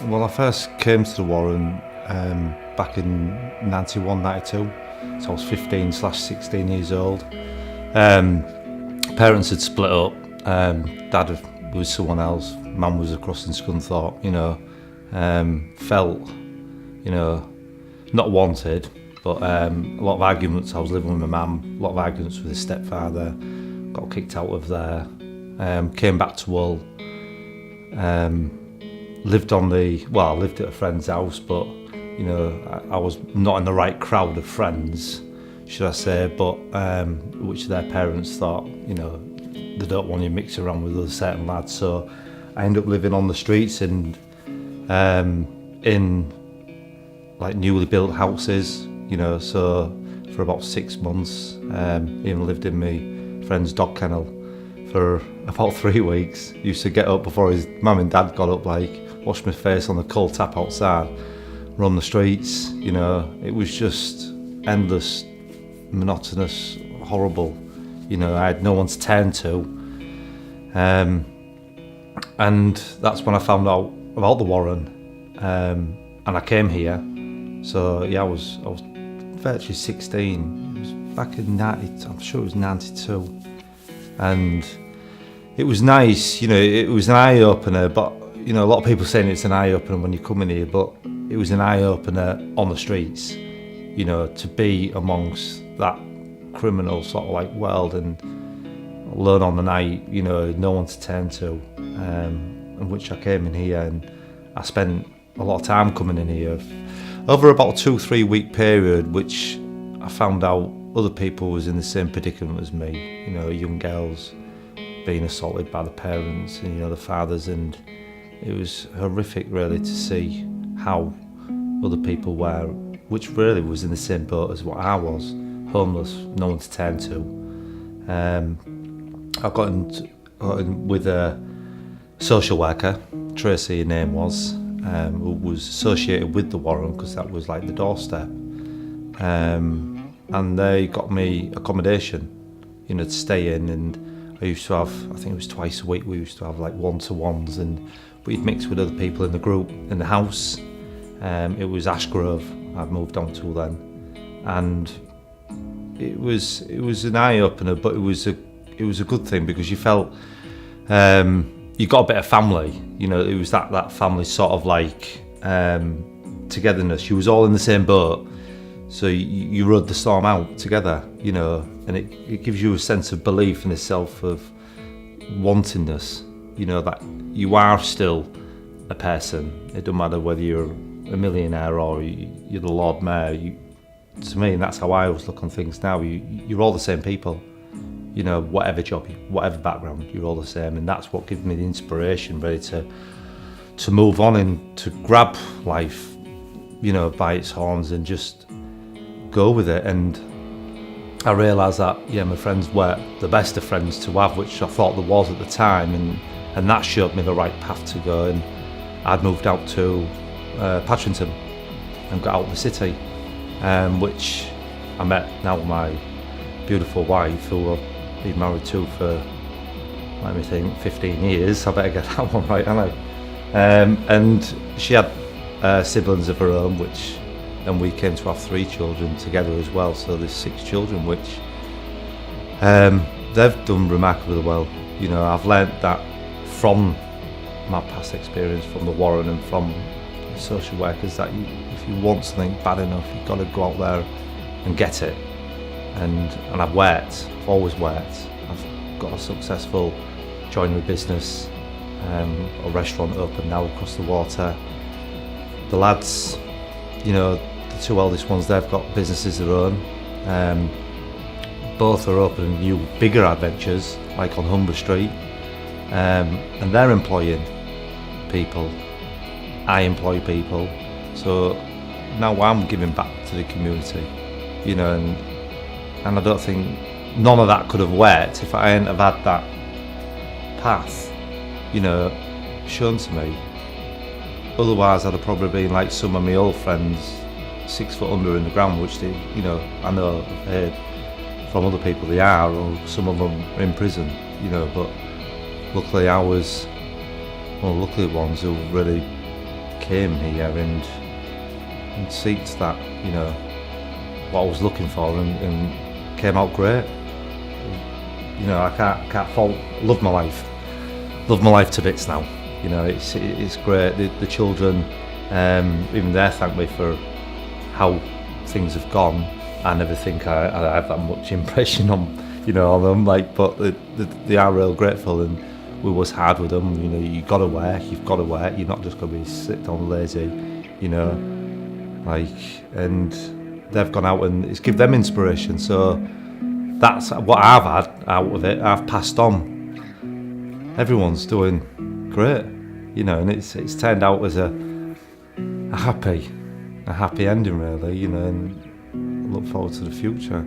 Well, I first came to the Warren back in 91, 92. So I was 15/16 years old. Parents had split up. Dad was someone else. Mum was across in Scunthorpe. Felt, not wanted, but a lot of arguments. I was living with my mum. A lot of arguments with his stepfather. Got kicked out of there. Came back to Hull. Lived at a friend's house, but I was not in the right crowd of friends, should I say, but which their parents thought, they don't want you mixing around with other certain lads. So I ended up living on the streets and in like newly built houses, so for about 6 months. Even lived in my friend's dog kennel for about 3 weeks. Used to get up before his mum and dad got up, wash my face on the cold tap outside, run the streets. It was just endless, monotonous, horrible. I had no one to turn to. And that's when I found out about the Warren, and I came here. So yeah, I was virtually 16. It was back in 90. I'm sure it was 92, and it was nice. It was an eye opener. But a lot of people saying it's an eye opener when you come in here, but it was an eye opener on the streets. To be amongst that criminal sort of world and learn on the night, no one to turn to, in which I came in here, and I spent a lot of time coming in here over about a 2-3 week period, which I found out other people was in the same predicament as me, young girls being assaulted by the parents and the fathers, and it was horrific really to see how other people were, which really was in the same boat as what I was, homeless, no one to turn to. I got in with a social worker, Tracy her name was, who was associated with the Warren because that was like the doorstep. And they got me accommodation, to stay in, and I used to have, I think it was twice a week, we used to have one-to-ones, and we'd mix with other people in the group, in the house. It was Ashgrove I'd moved on to then, and it was an eye-opener, but it was a good thing because you felt you got a bit of family. It was that family sort of togetherness. You was all in the same boat, so you rode the storm out together. And it gives you a sense of belief in yourself, of wantingness. That you are still a person. It don't matter whether you're a millionaire or you're the Lord Mayor. To me, and that's how I always look on things now, you're all the same people. Whatever job, whatever background, you're all the same, and that's what gives me the inspiration really to move on and to grab life, by its horns and just go with it. And I realised that, my friends were the best of friends to have, which I thought there was at the time, and that showed me the right path to go. And I'd moved out to Patrington and got out of the city, which I met now my beautiful wife, who I've been married to for, 15 years. I better get that one right, haven't I? And she had siblings of her own, and we came to have 3 children together as well. So there's 6 children, which they've done remarkably well. I've learnt that from my past experience from the Warren and from social workers, that if you want something bad enough, you've got to go out there and get it. And I've worked. I've always worked. I've got a successful joinery business, a restaurant open now across the water. The lads, the 2 eldest ones, they've got businesses of their own. Both are opening new, bigger adventures, like on Humber Street, and they're employing people. I employ people, so now I'm giving back to the community, and I don't think none of that could have worked if I hadn't have had that path, shown to me. Otherwise, I'd have probably been like some of my old friends, 6 foot under in the ground, which they, I know I've heard from other people they are, or some of them are in prison, but luckily I was one of the lucky ones who really came here and seeked that, you know, what I was looking for, and came out great. You know, I can't fault. Love my life to bits now. You know, it's great. The children, even they thank me for how things have gone. I never think I have that much impression on them. Like, but they are real grateful, and we was hard with them. You know, you've got to work. You're not just going to be sit down lazy. You know, like, and they've gone out and it's give them inspiration. So that's what I've had out of it. I've passed on. Everyone's doing great, you know, and it's turned out as a happy ending, really, you know, and look forward to the future.